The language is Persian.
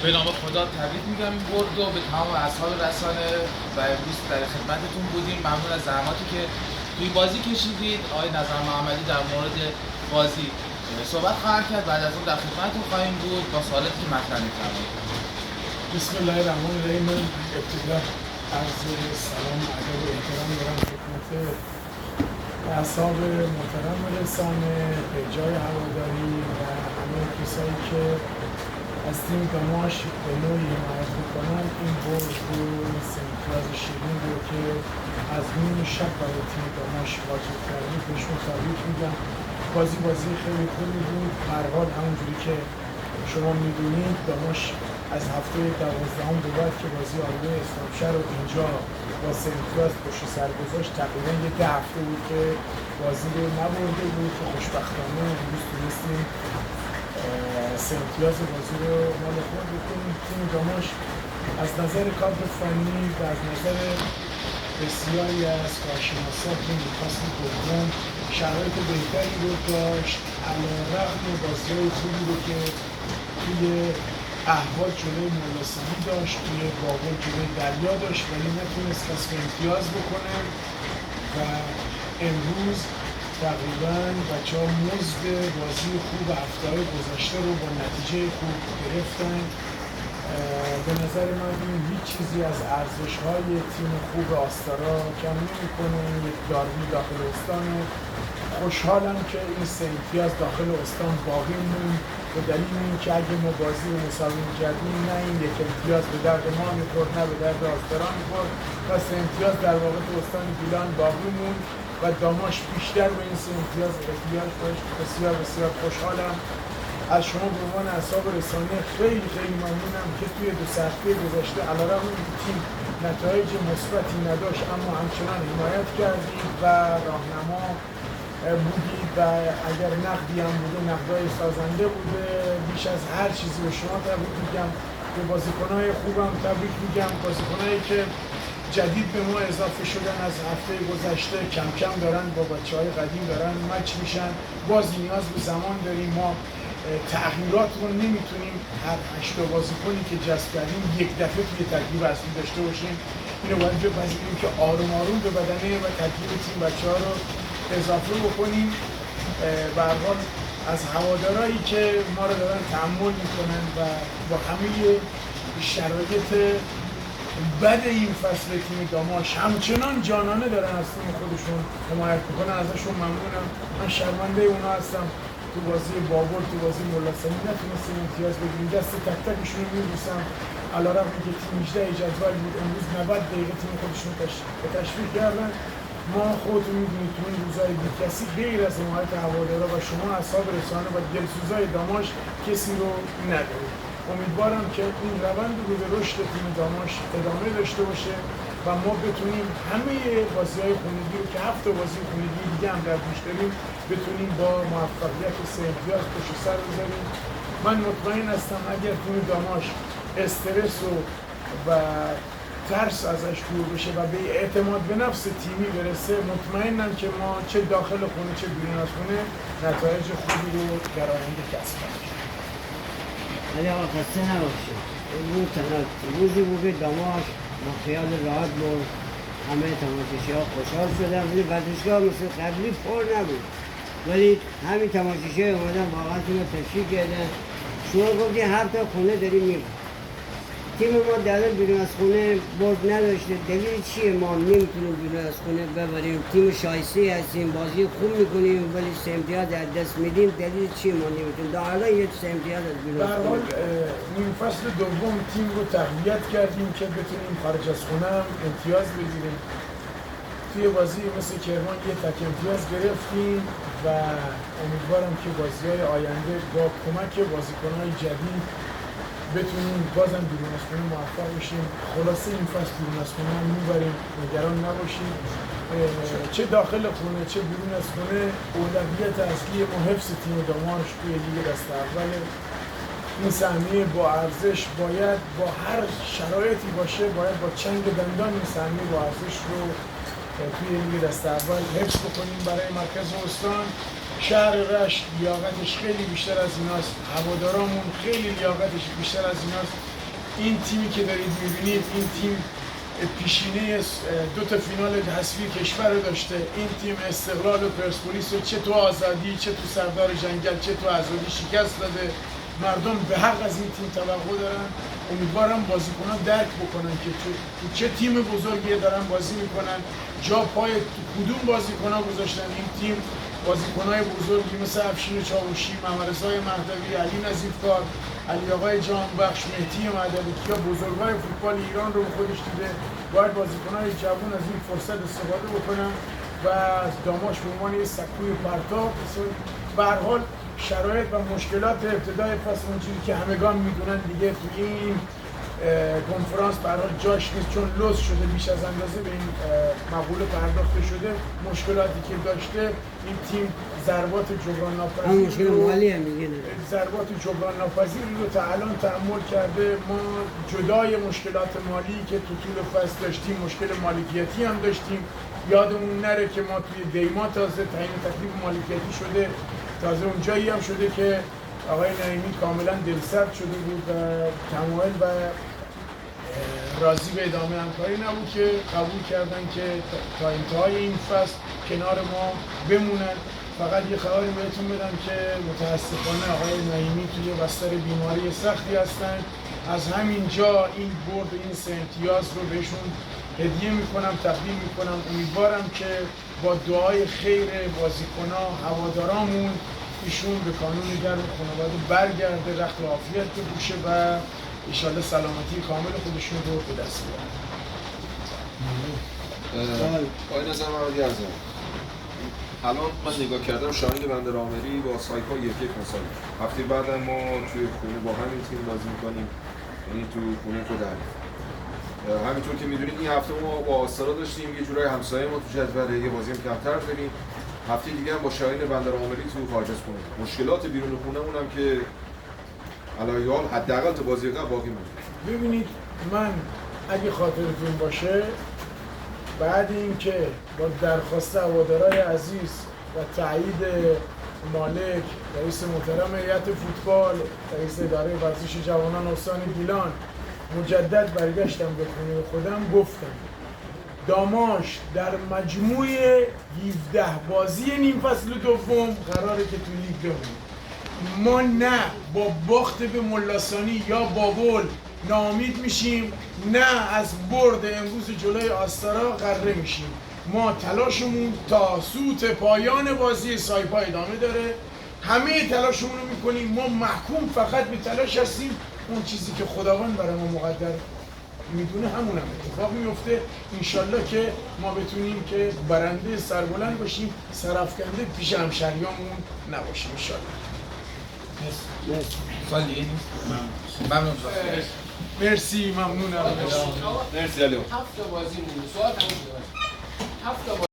به نام خدا تبریک میگم این برد و به تمام اصحاب رسانه و امروز در خدمتتون بودیم. ممنون از زحماتی که توی بازی کشیدید. آقای نظر محمدی در مورد بازی صحبت خواهند کرد، بعد از اون در خدمتتون خواهیم بود با سوالاتی که مطرح می‌فرمایید. بسم الله الرحمن الرحیم. من ابتدا عرض سلام و ادب و احترام دارم خدمت اصحاب محترم رسانه، پیجای هواداری و همه کسایی که از تیم دماش به نوعی حمایت میکنن. این برد رو سمتیاز شیرین رو که از نیم شب برای تیم دماش واجب کردید بهشون تبریک میگم. بازی خیلی خوبی بود. به هر حال همونجوری که شما میدونید دماش از هفته 12 به بعد که بازی آلوه اسلامشهر رو اینجا با سمتیاز پشت سر گذاشت، تقریبا یه 10 هفته بود که بازی رو نبرده بود که خوشبختانه امروز تونستیم سمتیاز بازی رو مال خود بکنیم. تیم دماش از نظر کادر فنی و از نظر بسیاری از کارشناسا که فصل دوم شرایط بهتری رو داشت، علیرغم بازی‌های خوبی رو که توی اهواز جلوی مولاسانی داشت، توی بابل جلوی دریا داشت، ولی نتونست کسب امتیاز بکنه و امروز تقریبا بچه‌ها مزد بازی خوب هفته‌های گذشته رو با نتیجه خوب گرفتن. به نظر من این هیچ چیزی از ارزش‌های تیم خوب آستارا کم نمی‌کنه. یک داربی داخل استانه. خوشحالم که این سه امتیاز داخل استان باقی موند به دلیل اینکه اگه ما بازی رو مساوی می‌کردیم نه این یک امتیاز به درد ما می‌خورد نه به درد آستارا می‌خورد و سه امتیاز در واقع تو استان گیلان باقی موند و داماش بیشتر به این سه امتیاز احتیاج داشت. بسیار خوشحالم. از شما به عنوان اصحاب رسانه خیلی ممنونم که توی 2 هفته گذشته علیرغم اینکه تیم نتایج مثبتی نداشت اما همچنان حمایت کردید و راهنما بودید و اگر نقدی هم بوده نقدای سازنده بوده. بیش از هر چیزی به شما تبریک میگم، به بازیکنهای خوبم تبریک میگم، بازیکنهایی که جدید به ما اضافه شدن از هفته گذشته کم کم دارن با بچه‌های قدیم دارن مچ میشن. باز نیاز به زمان داریم. ما تغییرات رو نمیتونیم هر 8 بازیکنی که جذب کردیم یک دفعه توی ترکیب اصلی داشته باشیم. اینو باید بپذیریم که آروم به بدنه و ترکیب تیم بچه‌ها رو اضافه بکنیم. به هر حال از هوادارایی که ما رو دارن تحمل میکنن و با همه شرایط بد این فصل تیم داماش همچنان جانانه دارن از تیم خودشون حمایت میکنن، ازشون ممنونم. من شرمنده اونا هستم. تو بازی بابل، تو بازی مولاسانی نتونستیم امتیاز بگیریم. دست تک تکشون رو میبوسم. علیرغم اینکه تیم 18 جدول بود امروز 90 دقیقه تیم خودشون تشویق کردن. ما خودتون میدونید تو این روزهای بی کسی غیر از حمایت هوادارا و شما اصحاب رسانه و دلسوزای داماش کسی رو ندارید. امیدوارم که این روند رو به رشد تیم داماش ادامه داشته باشه و ما بتونیم همه بازی‌های خونگی رو که 7 بازی خونگی دیگه هم در پیش داریم بتونیم با موفقیت 3 امتیاز پشت سر بذاریم. من مطمئن هستم اگر تیم داماش استرس و ترس ازش دور بشه و به اعتماد به نفس تیمی برسه، مطمئنم که ما چه داخل خونه چه بیرون از خونه نتایج خوبی رو در آینده کسب کنیم. ولی آقا خسته نباشید. امروز تنها روزی بود که دماش با خیال راحت بود. همه تماشاچی‌ها خوشحال شدن. ولی ورزشگاه مثل قبلی پر نبود، ولی همین تماشاچی‌ها اومدن واقعا تیم رو تشویق کردن. شما گفتی هر تا خونه داریم می‌بریم. تیم ما در بیرون از خونه برد نداشته. دلیل چیه ما نمیتونیم بیرون از خونه ببریم؟ تیم شایسته هستیم، بازی خوب میکنیم ولی 3 امتیاز از دست میدیم. دلیل چیه ما نمیتونیم؟ در حالا یه 3 امتیاز از بیرون از خونه. نیم فصل دوم تیم رو تقویت کردیم که بتونیم خارج از خونه هم امتیاز بگیریم. توی بازی مثل کرمان یه تک امتیاز گرفتیم و امیدوارم که بازی‌های آینده با کمک بازیکن‌های جدید بتونیم بازم بیرون از خونه موفق بشیم. خلاصه این فصل بیرون از خونه هم میبریم، نگران نباشید. چه داخل خونه چه بیرون از خونه اولویت اصلی ما حفظ تیم داماش توی لیگ دسته اوله. این سهمیه با ارزش باید با هر شرایطی باشه، باید با چنگ دندان این سهمیه با ارزش رو توی لیگ دسته اول حفظ بکنیم برای مرکز استان. شهر رشت لیاقتش خیلی بیشتر از ایناست، هوادارامون خیلی لیاقتش بیشتر از ایناست. این تیمی که دارید میبینید، این تیم پیشینه 2 فینال حذفی کشور رو داشته. این تیم استقلال و پرسپولیس رو چه تو آزادی، چه تو سردار جنگل، چه تو آزادی شکست داده. مردم به حق از این تیم توقع دارن. امیدوارم بازیکنان درک بکنن که تو چه تیم بزرگی دارن بازی میکنن، جا پای کدوم بازیکن‌ها گذاشتن. این تیم بازیکن‌های بزرگی مثل افشین چاوشی، محمدرضا مهدوی، علی نظیفکار، علی آقای جانبخش، مهدی مددی که بزرگای فوتبال ایران رو به خودش دیده. باید بازیکن‌های جوان از این فرصت استفاده بکنن و داماش به عنوان یه سکوی پرتاب به هر حال شرایط و مشکلات ابتدای فصل اونجوری که همگان میدونن دیگه توی این کنفرانس برای جاش نیست، چون لوس شده بیش از اندازه به این مقوله پرداخته شده. مشکلاتی که داشته این تیم ضربات جبران ناپذیر مشکل مالی هم میگه ضربات جبران ناپذیر رو تا الان تحمل کرده. ما جدای مشکلات مالی که تو طول فصل داشتیم، مشکل مالکیتی هم داشتیم. یادمون نره که ما توی دیما تازه تعیین تکلیف مالکیتی شده، تازه اونجایی هم شده که آقای نعیمی کاملا دلسرد شده بود و تمایل و راضی به ادامه همکاری نبود که قبول کردن که تا انتهای این فصل کنار ما بمونن. فقط یه خبری بهتون بدم که متاسفانه آقای نعیمی توی بستر بیماری سختی هستن. از همینجا این برد این 3 امتیاز رو بهشون هدیه میکنم، تقدیم میکنم. امیدوارم که با دعای خیر بازیکن‌ها، هوادارامون، ایشون به کانون گرم خانواده برگرده، رخت و عافیت بپوشه و انشالله سلامتی کامل خودشون رو به دست بیارن. آقای نظر محمدی ارزم، الان من نگاه کردم شاهین بندرآمری با سایپا 1-1 مساوی. هفته بعد ما توی خونه با همین تیم بازی می‌کنیم، یعنی تو خونه خودم. همینطور که می‌دونید این هفته ما با آستارا داشتیم، یه جورای همسایه ما تو جدول، یه بازی هم کمتر داریم. هفته دیگه هم با شاهین بندرآمری تو خارج از خونه. مشکلات بیرون خونه‌مون هم که علاوه حال حداقل تو بازی قبل باقی مونده. ببینید، من اگه خاطرتون باشه بعد اینکه با درخواست هوادارهای عزیز و تایید مالک، رئیس محترم هیئت فوتبال، رئیس اداره ورزش جوانان استان گیلان، مجدد برگشتم به خونه خودم، گفتم داماش در مجموع 17 بازی نیم فصل دوم قراره که تو لیگ بمونه. ما نه با باخت به ملاسانی یا بابل ناامید میشیم، نه از برد امروز جلوی آستارا غره میشیم. ما تلاشمون تا سوت پایان بازی سایپا ادامه داره. همه تلاشمون رو میکنیم. ما محکوم فقط به تلاش هستیم. اون چیزی که خداوند برای ما مقدر میدونه همون هم اتفاق میفته. انشالله که ما بتونیم که برنده سربلند باشیم، سرافکنده پیش همشهریامون نباشیم انشالله. سوال دیگه نیست؟ ممنون. مرسی، ممنونم. مرسی علی. 7 تا بازی مونده. سوال تموم شد. 7 تا